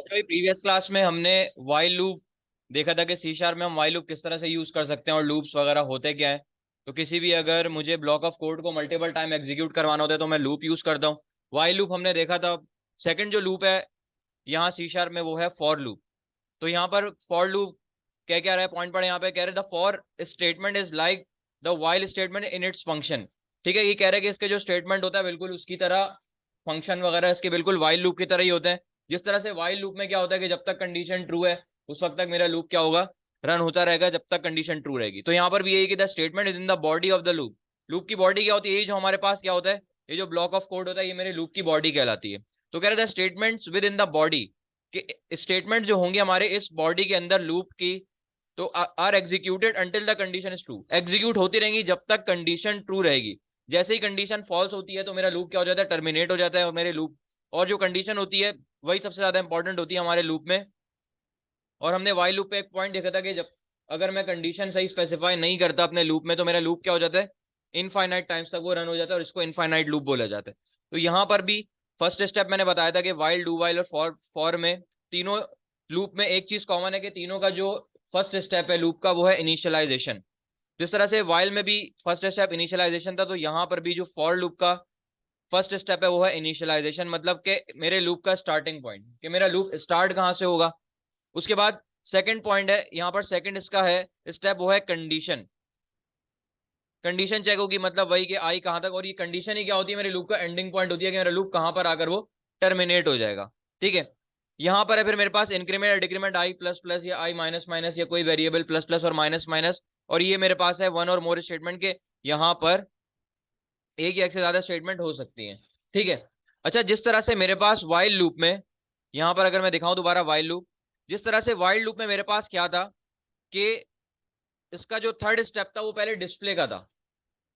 भाई previous class में हमने वाइल लूप देखा था कि सी शार्प में हम वाइल लूप किस तरह से यूज कर सकते हैं और लूप्स वगैरह होते क्या है। तो किसी भी अगर मुझे ब्लॉक ऑफ कोड को मल्टीपल टाइम एग्जीक्यूट करवाना होता है तो मैं लूप यूज करता हूँ। वाइल लूप हमने देखा था। सेकंड जो लूप है यहाँ सी शार्प में वो है फॉर लूप। तो यहाँ पर फॉर लूप क्या क्या रहा है पॉइंट पर यहाँ पे कह रहे the for statement is like the while statement in its function. ठीक है, ये कह रहे हैं कि इसके जो स्टेटमेंट होता है बिल्कुल उसकी तरह, फंक्शन वगैरह इसके बिल्कुल वाइल लूप की तरह ही होते हैं। जिस तरह से वाइल लूप में क्या होता है कि जब तक कंडीशन ट्रू है उस वक्त तक मेरा लूप क्या होगा, रन होता रहेगा जब तक कंडीशन ट्रू रहेगी। तो यहाँ पर भी यही कि the statement is in the body of the loop. Loop की बॉडी क्या होती है, यही जो हमारे पास क्या होता है, ये जो ब्लॉक ऑफ कोड होता है ये मेरे लूप की बॉडी कहलाती है। तो कह रहे थे statements with in the body, कि स्टेटमेंट जो होंगे हमारे इस बॉडी के अंदर लूप की, तो are executed until the condition is true, execute होती रहेंगी जब तक कंडीशन ट्रू रहेगी। जैसे ही कंडीशन फॉल्स होती है तो मेरा लूप क्या हो जाता है, टर्मिनेट हो जाता है। और मेरे लूप और जो कंडीशन होती है वही सबसे ज्यादा इंपॉर्टेंट होती है हमारे लूप में। और हमने वाइल लूप पे एक पॉइंट देखा था कि जब अगर मैं कंडीशन सही स्पेसिफाई नहीं करता अपने लूप में तो मेरा लूप क्या हो जाता है, इनफाइनाइट टाइम्स तक वो रन हो जाता है और इसको इनफाइनाइट लूप बोला जाता है। तो यहाँ पर भी फर्स्ट स्टेप मैंने बताया था कि वाइल, डू वाइल और फॉर फॉर में तीनों लूप में एक चीज कॉमन है कि तीनों का जो फर्स्ट स्टेप है लूप का वो है इनिशियलाइजेशन। जिस तरह से वाइल में भी फर्स्ट स्टेप इनिशियलाइजेशन था तो यहाँ पर भी जो फॉर लूप का फर्स्ट स्टेप है वो है इनिशियलाइजेशन, मतलब कि मेरे लूप का स्टार्टिंग पॉइंट, कि मेरा लूप स्टार्ट कहाँ से होगा। उसके बाद सेकंड पॉइंट है यहाँ पर, सेकंड इसका है स्टेप, वो है कंडीशन। कंडीशन चेक होगी, मतलब वही कि आई कहां तक, और ये कंडीशन ही क्या होती है, मेरे लूप का एंडिंग पॉइंट होती है कि मेरा लूप कहां पर आकर वो टर्मिनेट हो जाएगा। ठीक है, यहाँ पर है फिर मेरे पास इंक्रीमेंट या डिक्रीमेंट आई प्लस प्लस या आई माइनस माइनस या कोई वेरिएबल प्लस प्लस और माइनस माइनस। और ये मेरे पास है वन और मोर स्टेटमेंट के, यहाँ पर एक या एक से ज्यादा स्टेटमेंट हो सकती है। ठीक है, अच्छा जिस तरह से मेरे पास वाइल लूप में, यहाँ पर अगर मैं दिखाऊं दोबारा वाइल लूप, जिस तरह से वाइल लूप में मेरे पास क्या था कि इसका जो थर्ड स्टेप था वो पहले डिस्प्ले का था,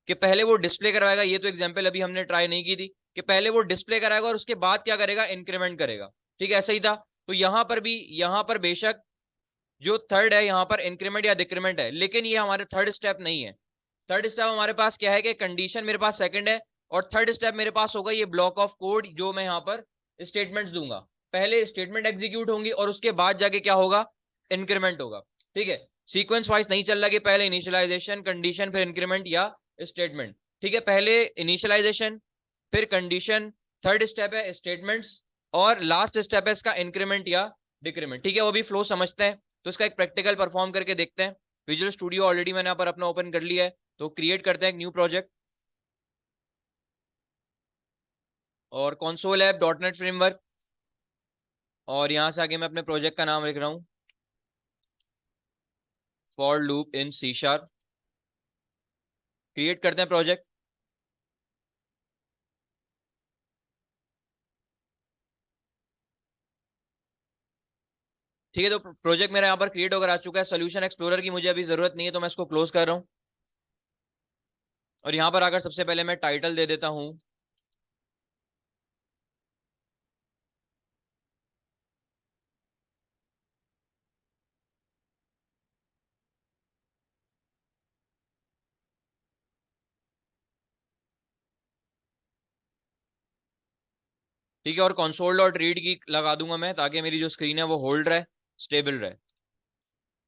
कि पहले वो डिस्प्ले करवाएगा। ये तो एग्जांपल अभी हमने ट्राई नहीं की थी, कि पहले वो डिस्प्ले कराएगा और उसके बाद क्या करेगा, इंक्रीमेंट करेगा। ठीक है, ऐसा ही था। तो यहाँ पर भी, यहाँ पर बेशक जो थर्ड है यहाँ पर इंक्रीमेंट या डिक्रीमेंट है, लेकिन ये हमारे थर्ड स्टेप नहीं है। थर्ड स्टेप हमारे पास क्या है कि कंडीशन मेरे पास सेकंड है, और थर्ड स्टेप मेरे पास होगा ये ब्लॉक ऑफ कोड जो मैं यहाँ पर स्टेटमेंट्स दूंगा। पहले स्टेटमेंट एग्जीक्यूट होंगी और उसके बाद जाके क्या होगा, इंक्रीमेंट होगा। ठीक है, सीक्वेंस वाइज नहीं चल रहा कि पहले इनिशियलाइजेशन, कंडीशन, फिर इंक्रीमेंट या स्टेटमेंट। ठीक है, पहले इनिशियलाइजेशन, फिर कंडीशन, थर्ड स्टेप है स्टेटमेंट्स, और लास्ट स्टेप है इसका इंक्रीमेंट या डिक्रीमेंट। ठीक है, वो भी फ्लो समझते हैं। तो इसका एक प्रैक्टिकल परफॉर्म करके देखते हैं। विजुअल स्टूडियो ऑलरेडी मैंने यहाँ पर अपना ओपन कर लिया है, तो क्रिएट करते हैं एक न्यू प्रोजेक्ट। और console app dot net framework, और यहाँ से आगे मैं अपने प्रोजेक्ट का नाम लिख रहा हूँ, for loop in C sharp. Create करते हैं प्रोजेक्ट। ठीक है, तो प्रोजेक्ट मेरा यहाँ पर क्रिएट होकर आ चुका है। सोल्यूशन एक्सप्लोरर की मुझे अभी जरूरत नहीं है तो मैं इसको क्लोज कर रहा हूँ। और यहाँ पर आकर सबसे पहले मैं टाइटल दे देता हूँ, ठीक है, और कंसोल डॉट रीड की लगा दूंगा मैं ताकि मेरी जो स्क्रीन है वो होल्ड रहे, स्टेबल रहे।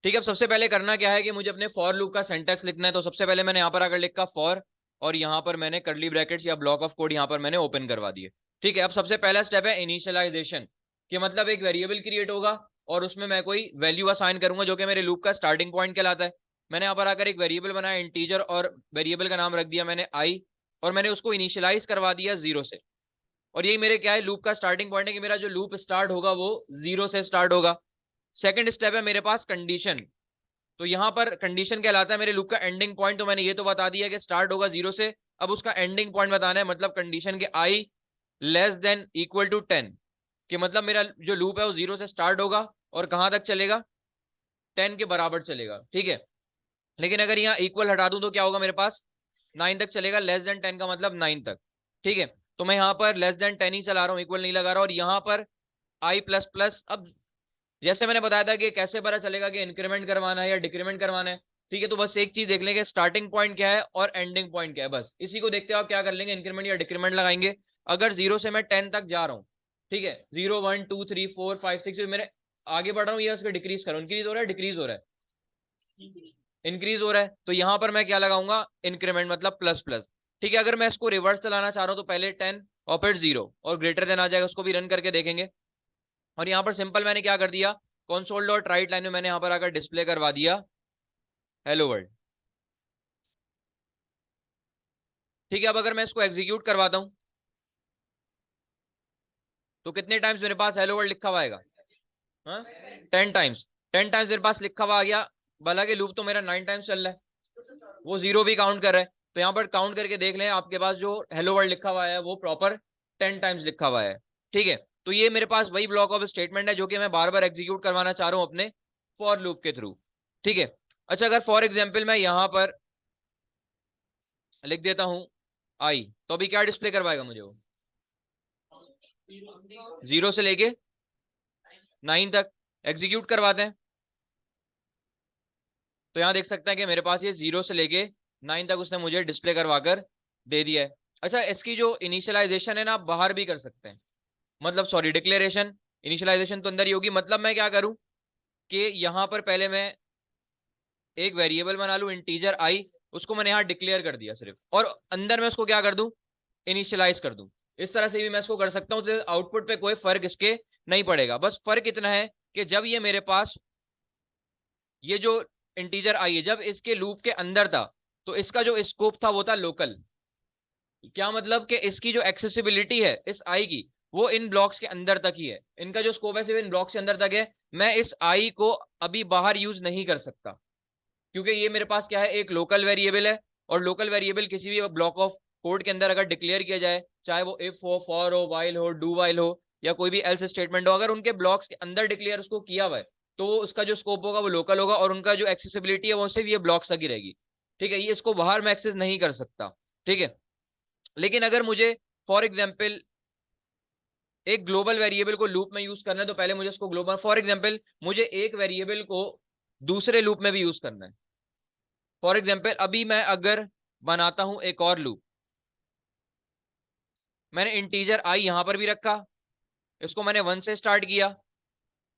ठीक है, अब सबसे पहले करना क्या है कि मुझे अपने फॉर लूप का सिंटैक्स लिखना है। तो सबसे पहले मैंने यहाँ पर आकर लिखा फॉर, और यहाँ पर मैंने करली ब्रैकेट्स या ब्लॉक ऑफ कोड यहाँ पर मैंने ओपन करवा दिए। ठीक है, अब सबसे पहला स्टेप है इनिशियलाइजेशन, कि मतलब एक वेरिएबल क्रिएट होगा और उसमें मैं कोई वैल्यू असाइन करूंगा जो कि मेरे लूप का स्टार्टिंग पॉइंट कहलाता है। मैंने यहाँ पर आकर एक वेरिएबल बनाया इंटीजर, और वेरिएबल का नाम रख दिया मैंने आई, और मैंने उसको इनिशियलाइज करवा दिया जीरो से। और यही मेरे क्या है, लूप का स्टार्टिंग पॉइंट है कि मेरा जो लूप स्टार्ट होगा वो जीरो से स्टार्ट होगा। सेकंड स्टेप है मेरे पास कंडीशन। तो यहाँ पर कंडीशन कहलाता है मेरे लूप का एंडिंग पॉइंट। तो मैंने ये तो बता दिया कि स्टार्ट होगा जीरो से, अब उसका एंडिंग पॉइंट बताना है, मतलब कंडीशन के आई लेस देन इक्वल टू 10, कि मतलब मेरा जो लूप है वो जीरो से स्टार्ट होगा और कहां तक चलेगा, 10 के बराबर चलेगा। ठीक है, लेकिन अगर यहाँ इक्वल हटा दूं तो क्या होगा, मेरे पास 9 तक चलेगा। लेस देन 10 का मतलब 9 तक। ठीक है, तो मैं यहाँ पर लेस देन 10 ही चला रहा हूँ, इक्वल नहीं लगा रहा। और यहाँ पर आई प्लस प्लस, अब जैसे मैंने बताया था कि कैसे पता चलेगा कि इंक्रीमेंट करवाना है या डिक्रीमेंट करवाना है। ठीक है, तो बस एक चीज देख लेंगे, स्टार्टिंग पॉइंट क्या है और एंडिंग पॉइंट क्या है, बस इसी को देखते हुए आप क्या कर लेंगे, इंक्रीमेंट या डिक्रीमेंट लगाएंगे। अगर जीरो से मैं 10 तक जा रहा हूँ ठीक है, 0 1 2 3 4 5 6 मेरे आगे बढ़ रहा हूँ, ये उसका डिक्रीज करो, इंक्रीज हो रहा है डिक्रीज हो रहा है, इंक्रीज हो रहा है, तो यहां पर मैं क्या लगाऊंगा, इंक्रीमेंट मतलब प्लस प्लस। ठीक है, अगर मैं इसको रिवर्स चलाना चाह रहा हूं तो पहले 10 और फिर 0 और ग्रेटर देन आ जाएगा, उसको भी रन करके देखेंगे। और यहाँ पर सिंपल मैंने क्या कर दिया, कंसोल डॉट राइट लाइन में मैंने यहाँ पर आकर डिस्प्ले करवा दिया हेलो वर्ल्ड। ठीक है, अब अगर मैं इसको एग्जीक्यूट करवाता हूँ तो कितने टाइम्स मेरे पास हेलो वर्ल्ड लिखा हुआ आएगा, हाँ 10 टाइम्स, 10 टाइम्स मेरे पास लिखा हुआ आ गया। भला कि लूप तो मेरा 9 टाइम्स चल रहा है, वो 0 भी काउंट कर रहा है, तो यहाँ पर काउंट करके देख लें, आपके पास जो हेलो वर्ल्ड लिखा हुआ है वो प्रॉपर 10 टाइम्स लिखा हुआ है। ठीक है, तो ये मेरे पास वही ब्लॉक ऑफ स्टेटमेंट है जो कि मैं बार बार एग्जीक्यूट करवाना चाह रहा हूँ अपने फॉर लूप के थ्रू। ठीक है, अच्छा अगर फॉर एग्जाम्पल मैं यहाँ पर लिख देता हूँ आई, तो अभी क्या डिस्प्ले करवाएगा मुझे वो, 0 से लेके 9 तक। एग्जीक्यूट करवाते हैं तो यहाँ देख सकते हैं कि मेरे पास ये 0 से लेके 9 तक उसने मुझे डिस्प्ले करवा कर दे दिया है। अच्छा, इसकी जो इनिशियलाइजेशन है ना, आप बाहर भी कर सकते हैं, मतलब सॉरी डिक्लेरेशन, इनिशियलाइजेशन तो अंदर ही होगी। मतलब मैं क्या करूं कि यहाँ पर पहले मैं एक वेरिएबल बना लूं इंटीजर आई, उसको मैंने यहाँ डिक्लेयर कर दिया सिर्फ, और अंदर में उसको क्या कर दूं, इनिशियलाइज कर दूं। इस तरह से भी मैं इसको कर सकता हूँ, तो आउटपुट पे कोई फर्क इसके नहीं पड़ेगा। बस फर्क इतना है कि जब ये मेरे पास ये जो इंटीजर आई है जब इसके लूप के अंदर था, तो इसका जो स्कोप था वो था लोकल। क्या मतलब कि इसकी जो एक्सेसिबिलिटी है इस आई की, वो इन ब्लॉक्स के अंदर तक ही है, इनका जो स्कोप है सिर्फ इन ब्लॉक्स के अंदर तक है। मैं इस आई को अभी बाहर यूज नहीं कर सकता, क्योंकि ये मेरे पास क्या है, एक लोकल वेरिएबल है। और लोकल वेरिएबल किसी भी ब्लॉक ऑफ कोड के अंदर अगर डिक्लेयर किया जाए, चाहे वो इफ हो, फॉर हो, वाइल हो, डू वाइल हो, या कोई भी एल्स स्टेटमेंट हो, अगर उनके ब्लॉक्स के अंदर डिक्लेयर उसको किया हुआ है, तो उसका जो स्कोप होगा वो लोकल होगा, और उनका जो एक्सेसिबिलिटी है वो सिर्फ ये ब्लॉक्स तक ही रहेगी। ठीक है, ये इसको बाहर में एक्सेस नहीं कर सकता। ठीक है, लेकिन अगर मुझे फॉर एग्जाम्पल एक ग्लोबल वेरिएबल को लूप में यूज करना है, तो पहले मुझे उसको ग्लोबल, फॉर एग्जाम्पल मुझे एक वेरिएबल को दूसरे लूप में भी यूज करना है। फॉर एग्जाम्पल अभी मैं अगर बनाता हूं एक और लूप, मैंने इंटीजर आई यहां पर भी रखा, इसको मैंने 1 से स्टार्ट किया,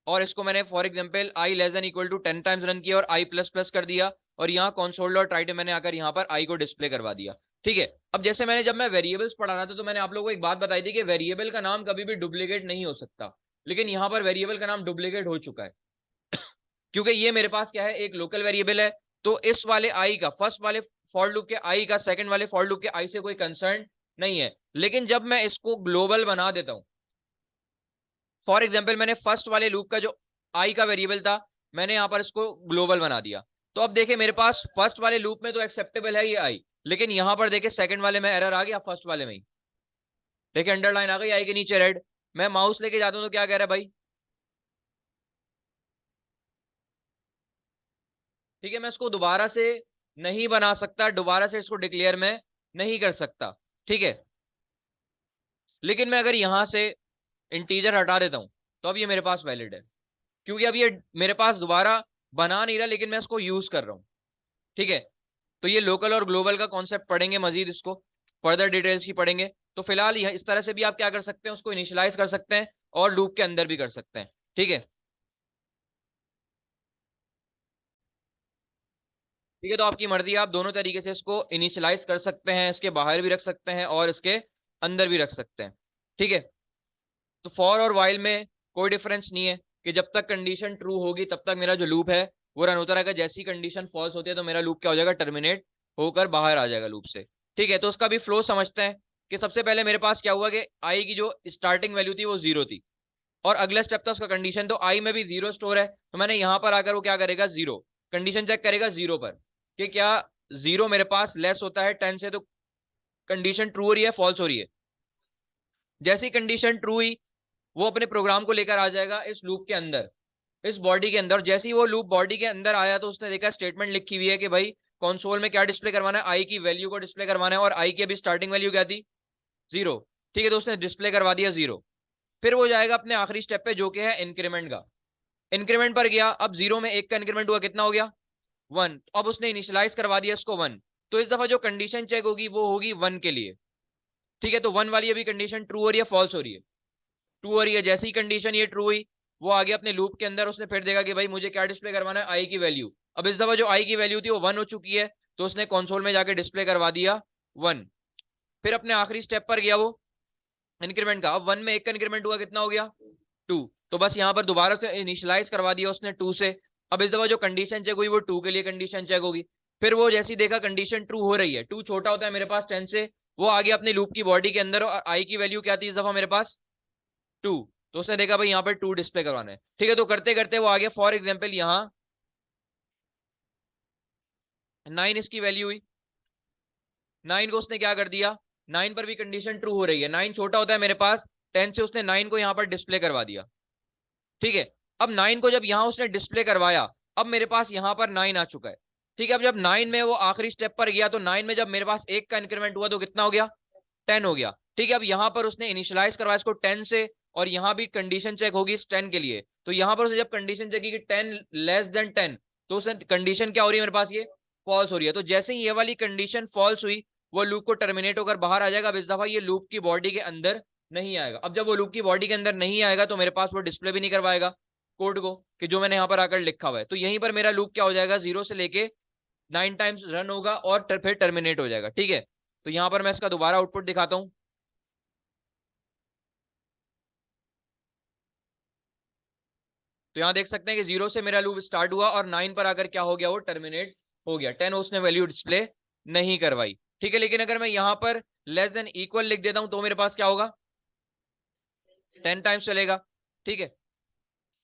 और इसको मैंने for example I less than equal to 10 times run किया और आई प्लस प्लस कर दिया, और यहाँ कंसोल डॉट राइट मैंने आकर यहाँ पर आई को डिस्प्ले करवा दिया। ठीक है, अब जैसे मैंने जब मैं वेरिएबल्स पढ़ा रहा था तो मैंने आप लोगों को एक बात बताई थी कि वेरिएबल का नाम कभी भी डुप्लीकेट नहीं हो सकता, लेकिन यहाँ पर वेरिएबल का नाम डुप्लीकेट हो चुका है, क्योंकि ये मेरे पास क्या है, एक लोकल वेरिएबल है। तो इस वाले आई का, फर्स्ट वाले फॉर लूप के आई का सेकंड वाले फॉर लूप के आई से कोई कंसर्न नहीं है। लेकिन जब मैं इसको ग्लोबल बना देता हूं, फॉर एग्जाम्पल मैंने फर्स्ट वाले लूप का जो आई का वेरिएबल था, मैंने यहां पर इसको ग्लोबल बना दिया, तो अब देखिए मेरे पास फर्स्ट वाले लूप में तो एक्सेप्टेबल है ये आई, लेकिन यहां पर देखिए सेकंड वाले में एरर आ गया, फर्स्ट वाले में ही देखिए अंडरलाइन आ गई आई के नीचे रेड। मैं माउस लेके जाता हूं तो क्या कह रहा है भाई, ठीक है, मैं इसको दोबारा से नहीं बना सकता, दोबारा से इसको डिक्लेयर में नहीं कर सकता। ठीक है, लेकिन मैं अगर यहां से इंटीजर हटा देता हूं तो अब ये मेरे पास वैलिड है, क्योंकि अब ये मेरे पास दोबारा बना नहीं रहा, लेकिन मैं इसको यूज कर रहा हूं। ठीक है, तो ये लोकल और ग्लोबल का कॉन्सेप्ट पढ़ेंगे मजीद, इसको फर्दर डिटेल्स की पढ़ेंगे। तो फिलहाल इस तरह से भी आप क्या कर सकते हैं, उसको इनिशियलाइज कर सकते हैं और लूप के अंदर भी कर सकते हैं। ठीक है, ठीक है, तो आपकी मर्जी है, आप दोनों तरीके से इसको इनिशियलाइज कर सकते हैं, इसके बाहर भी रख सकते हैं और इसके अंदर भी रख सकते हैं। ठीक है, तो फॉर और वाइल में कोई डिफरेंस नहीं है कि जब तक कंडीशन ट्रू होगी तब तक मेरा जो लूप है वो रन होता रहेगा, जैसी कंडीशन फॉल्स होती है तो मेरा लूप क्या हो जाएगा, टर्मिनेट होकर बाहर आ जाएगा लूप से। ठीक है, तो उसका भी फ्लो समझते हैं कि सबसे पहले मेरे पास क्या हुआ कि आई की जो स्टार्टिंग वैल्यू थी वो 0 थी, और अगला स्टेप था उसका कंडीशन, तो आई में भी 0 स्टोर है, तो मैंने यहां पर आकर वो क्या करेगा, 0 कंडीशन चेक करेगा 0 पर कि क्या 0 मेरे पास लेस होता है 10 से, तो कंडीशन ट्रू हो रही है फॉल्स हो रही है। जैसी कंडीशन ट्रू हुई वो अपने प्रोग्राम को लेकर आ जाएगा इस लूप के अंदर, इस बॉडी के अंदर। जैसे ही वो लूप बॉडी के अंदर आया तो उसने देखा स्टेटमेंट लिखी हुई है कि भाई कंसोल में क्या डिस्प्ले करवाना है, आई की वैल्यू को डिस्प्ले करवाना है, और आई की अभी स्टार्टिंग वैल्यू क्या थी, 0। ठीक है, तो उसने डिस्प्ले करवा दिया 0। फिर वो जाएगा अपने आखिरी स्टेप पे जो कि है इंक्रीमेंट का, इंक्रीमेंट पर गया, अब 0 में 1 का इंक्रीमेंट हुआ, कितना हो गया, 1। अब उसने इनिशियलाइज करवा दिया इसको 1, तो इस दफा जो कंडीशन चेक होगी वो होगी 1 के लिए। ठीक है, तो 1 वाली अभी कंडीशन ट्रू हो रही है फॉल्स हो रही है, ट्रू हो रही है। जैसी कंडीशन ये ट्रू हुई, वो आगे अपने लूप के अंदर उसने फिर देगा कि भाई मुझे क्या डिस्प्ले करवाना है, आई की वैल्यू। अब इस दफा जो आई की वैल्यू थी वो 1 हो चुकी है, तो उसने कंसोल में जाके डिस्प्ले करवा दिया 1। फिर अपने आखिरी स्टेप पर गया वो इंक्रीमेंट का। अब 1 में 1 का इंक्रीमेंट हुआ, कितना हो गया 2। तो बस यहाँ पर दोबारा से इनिशियलाइज करवा दिया उसने 2 से। अब इस दफा जो कंडीशन चेक हुई वो 2 के लिए कंडीशन चेक होगी। फिर वो जैसी देखा कंडीशन ट्रू हो रही है, 2 छोटा होता है मेरे पास 10 से, वो आगे अपने लूप की बॉडी के अंदर, और आई की वैल्यू क्या थी इस दफा मेरे पास 2। तो उसने देखा भाई यहाँ पर 2 डिस्प्ले करवाना है, ठीक है। तो करते करते वो आगे फॉर एग्जाम्पल यहाँ 9 इसकी वैल्यू हुई, 9 को उसने क्या कर दिया, 9 पर भी कंडीशन ट्रू हो रही है, 9 छोटा होता है मेरे पास 10 से, उसने 9 को यहाँ पर डिस्प्ले करवा दिया, ठीक है। अब 9 को जब यहाँ उसने डिस्प्ले करवाया, अब मेरे पास यहाँ पर 9 आ चुका है, ठीक है। अब जब 9 में वो आखिरी स्टेप पर गया, तो 9 में जब मेरे पास 1 का इंक्रीमेंट हुआ तो कितना हो गया 10 हो गया, ठीक है। अब यहाँ पर उसने इनिशियलाइज करवाया इसको 10 से, और यहाँ भी कंडीशन चेक होगी इस 10 के लिए। तो यहाँ पर उसने जब कंडीशन चेक की कि 10 लेस देन 10, तो उसने कंडीशन क्या हो रही है मेरे पास, ये फॉल्स हो रही है। तो जैसे ही ये वाली कंडीशन फॉल्स हुई, वो लूप को टर्मिनेट होकर बाहर आ जाएगा। अब इस दफा ये लूप की बॉडी के अंदर नहीं आएगा। अब जब वो लूप की बॉडी के अंदर नहीं आएगा, तो मेरे पास वो डिस्प्ले भी नहीं करवाएगा कोड को, कि जो मैंने यहाँ पर आकर लिखा हुआ है। तो यहीं पर मेरा लूप क्या हो जाएगा, 0 से लेके 9 टाइम्स रन होगा और फिर टर्मिनेट हो जाएगा, ठीक है। तो यहाँ पर मैं इसका दोबारा आउटपुट दिखाता हूँ। तो यहाँ देख सकते हैं कि 0 से मेरा लूप स्टार्ट हुआ और 9 पर आकर क्या हो गया, वो टर्मिनेट हो गया। 10 उसने वैल्यू डिस्प्ले नहीं करवाई, ठीक है। लेकिन अगर मैं यहाँ पर लेस देन इक्वल लिख देता हूं, तो मेरे पास क्या होगा, 10 टाइम्स चलेगा, ठीक है।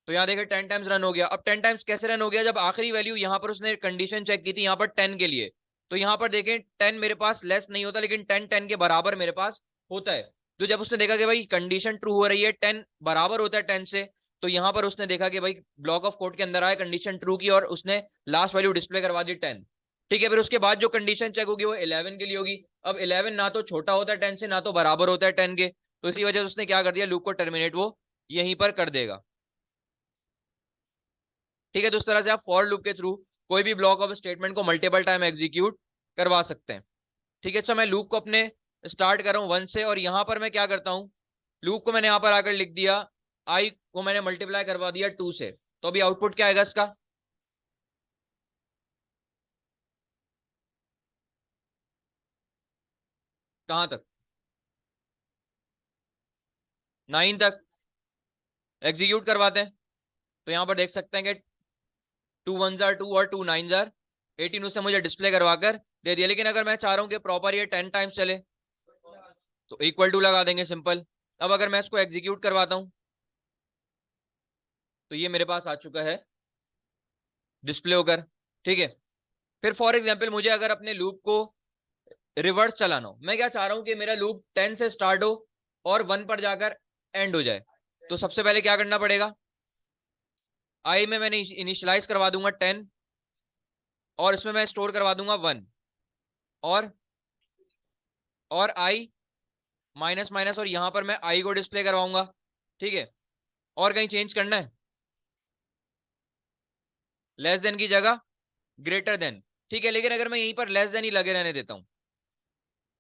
तो यहाँ देखिए 10 टाइम्स रन हो गया। अब 10 टाइम्स कैसे रन हो गया, जब आखिरी वैल्यू यहाँ पर उसने कंडीशन चेक की थी यहाँ पर 10 के लिए, तो यहाँ पर देखें 10 मेरे पास लेस नहीं होता, लेकिन 10 10 के बराबर मेरे पास होता है। तो जब उसने देखा कि भाई कंडीशन ट्रू हो रही है, 10 बराबर होता है 10 से, तो यहाँ पर उसने देखा कि भाई ब्लॉक ऑफ कोड के अंदर आया, कंडीशन ट्रू की, और उसने लास्ट वैल्यू डिस्प्ले करवा दी 10, ठीक है। फिर उसके बाद जो कंडीशन चेक होगी वो 11 के लिए होगी। अब 11 ना तो छोटा होता है 10 से, ना तो बराबर होता है 10 के, तो इसी वजह से उसने क्या कर दिया, लूप को टर्मिनेट वो यहीं पर कर देगा, ठीक है। तो इस तरह से आप फॉर लूप के थ्रू कोई भी ब्लॉक ऑफ स्टेटमेंट को मल्टीपल टाइम एग्जीक्यूट करवा सकते हैं, ठीक है। अच्छा, मैं लूप को अपने स्टार्ट कर रहा हूँ 1 से, और यहाँ पर मैं क्या करता हूँ, लूप को मैंने यहाँ पर आकर लिख दिया, आई को मैंने मल्टीप्लाई करवा दिया 2 से। तो अभी आउटपुट क्या आएगा इसका, कहाँ तक, 9 तक एग्जीक्यूट करवाते हैं। तो यहाँ पर देख सकते हैं कि 2 1 जार 2 और 2 9 जार 18 उसने मुझे डिस्प्ले करवा कर दे दिया। लेकिन अगर मैं चाह रहा हूँ कि प्रॉपर ये 10 टाइम्स चले, तो इक्वल टू लगा देंगे सिंपल। अब अगर मैं इसको एग्जीक्यूट करवाता हूँ, तो ये मेरे पास आ चुका है डिस्प्ले होकर, ठीक है। फिर फॉर एग्जाम्पल मुझे अगर अपने लूप को रिवर्स चलाना हो, मैं क्या चाह रहा हूँ कि मेरा लूप 10 से स्टार्ट हो और 1 पर जाकर एंड हो जाए, तो सबसे पहले क्या करना पड़ेगा, आई में मैंने इनिशियलाइज करवा दूंगा 10, और इसमें मैं स्टोर करवा दूंगा 1, और आई माइनस माइनस, और यहां पर मैं आई को डिस्प्ले करवाऊंगा, ठीक है। और कहीं चेंज करना है, लेस देन की जगह ग्रेटर देन, ठीक है। लेकिन अगर मैं यहीं पर लेस देन ही लगे रहने देता हूं,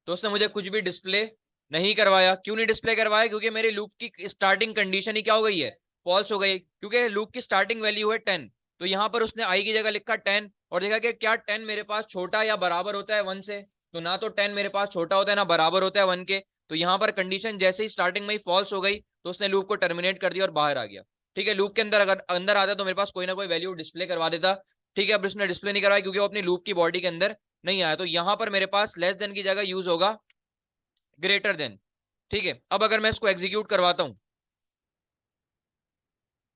तो उसने मुझे कुछ भी डिस्प्ले नहीं करवाया। क्यों नहीं डिस्प्ले करवाया, क्योंकि मेरे लूप की स्टार्टिंग कंडीशन ही क्या हो गई है, फॉल्स हो गई, क्योंकि लूप की स्टार्टिंग वैल्यू है 10। तो यहाँ पर उसने आई की जगह लिखा 10, और देखा कि क्या 10 मेरे पास छोटा या बराबर होता है 1 से, तो ना तो 10 मेरे पास छोटा होता है ना बराबर होता है 1 के। तो यहाँ पर कंडीशन जैसे ही स्टार्टिंग में ही फॉल्स हो गई, तो उसने लूप को टर्मिनेट कर दिया और बाहर आ गया, ठीक है। लूप के अंदर अगर अंदर आता तो मेरे पास कोई ना कोई वैल्यू डिस्प्ले करवा देता, ठीक है। अब उसने डिस्प्ले नहीं करवाया क्योंकि वो अपनी लूप की बॉडी के अंदर नहीं आया। तो यहाँ पर मेरे पास लेस देन की जगह यूज होगा ग्रेटर देन, ठीक है। अब अगर मैं इसको एग्जीक्यूट करवाता हूं,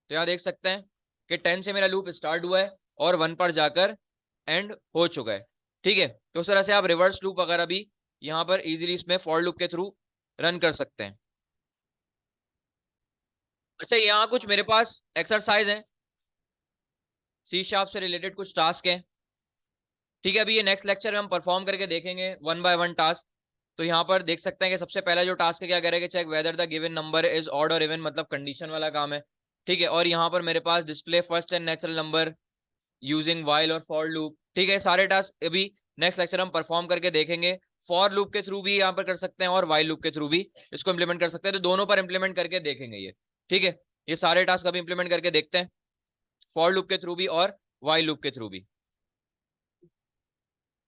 तो यहां देख सकते हैं कि 10 से मेरा लूप स्टार्ट हुआ है और 1 पर जाकर एंड हो चुका है, ठीक है। तो उस तरह से आप रिवर्स लूप वगैरह भी यहां पर इजीली इसमें फॉर लूप के थ्रू रन कर सकते हैं। अच्छा, यहाँ कुछ मेरे पास एक्सरसाइज है, सी शार्प से रिलेटेड कुछ टास्क हैं, ठीक है। अभी ये नेक्स्ट लेक्चर में हम परफॉर्म करके देखेंगे 1 बाय 1 टास्क। तो यहाँ पर देख सकते हैं कि सबसे पहला जो टास्क है क्या करेगा, check whether the given number is odd और इवन, मतलब कंडीशन वाला काम है, ठीक है। और यहाँ पर मेरे पास display first n natural number using while और फॉर लूप, ठीक है। सारे टास्क अभी नेक्स्ट लेक्चर हम परफॉर्म करके देखेंगे। फॉर लूप के थ्रू भी यहाँ पर कर सकते हैं और वाइल लूप के थ्रू भी इसको इंप्लीमेंट कर सकते हैं। तो दोनों पर इंप्लीमेंट करके देखेंगे ये, ठीक है। ये सारे टास्क अभी इंप्लीमेंट करके देखते हैं, फॉर लूप के थ्रू भी और वाइल लूप के थ्रू भी।